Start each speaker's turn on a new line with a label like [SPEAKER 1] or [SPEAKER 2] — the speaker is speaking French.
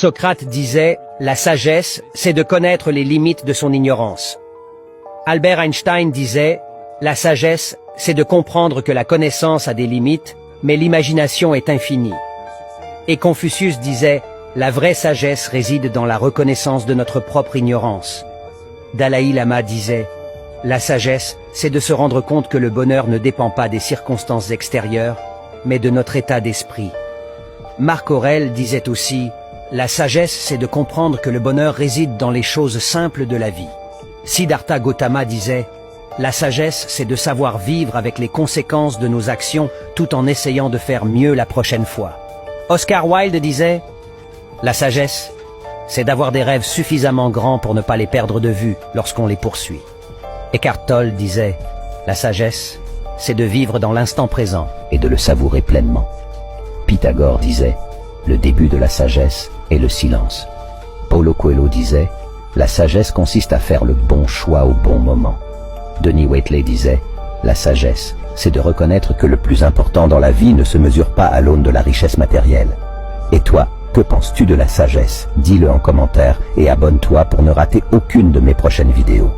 [SPEAKER 1] Socrate disait « La sagesse, c'est de connaître les limites de son ignorance ». Albert Einstein disait « La sagesse, c'est de comprendre que la connaissance a des limites, mais l'imagination est infinie ». Et Confucius disait « La vraie sagesse réside dans la reconnaissance de notre propre ignorance ». Dalai Lama disait « La sagesse, c'est de se rendre compte que le bonheur ne dépend pas des circonstances extérieures, mais de notre état d'esprit ». Marc Aurèle disait aussi « La sagesse, c'est de comprendre que le bonheur réside dans les choses simples de la vie ». Siddhartha Gautama disait « La sagesse, c'est de savoir vivre avec les conséquences de nos actions tout en essayant de faire mieux la prochaine fois ». Oscar Wilde disait « La sagesse, c'est d'avoir des rêves suffisamment grands pour ne pas les perdre de vue lorsqu'on les poursuit ». Eckhart Tolle disait « La sagesse, c'est de vivre dans l'instant présent et de le savourer pleinement ». Pythagore disait « Le début de la sagesse est le silence ». Paulo Coelho disait « La sagesse consiste à faire le bon choix au bon moment ». Denis Waitley disait « La sagesse, c'est de reconnaître que le plus important dans la vie ne se mesure pas à l'aune de la richesse matérielle. » Et toi, que penses-tu de la sagesse? Dis-le en commentaire et abonne-toi pour ne rater aucune de mes prochaines vidéos.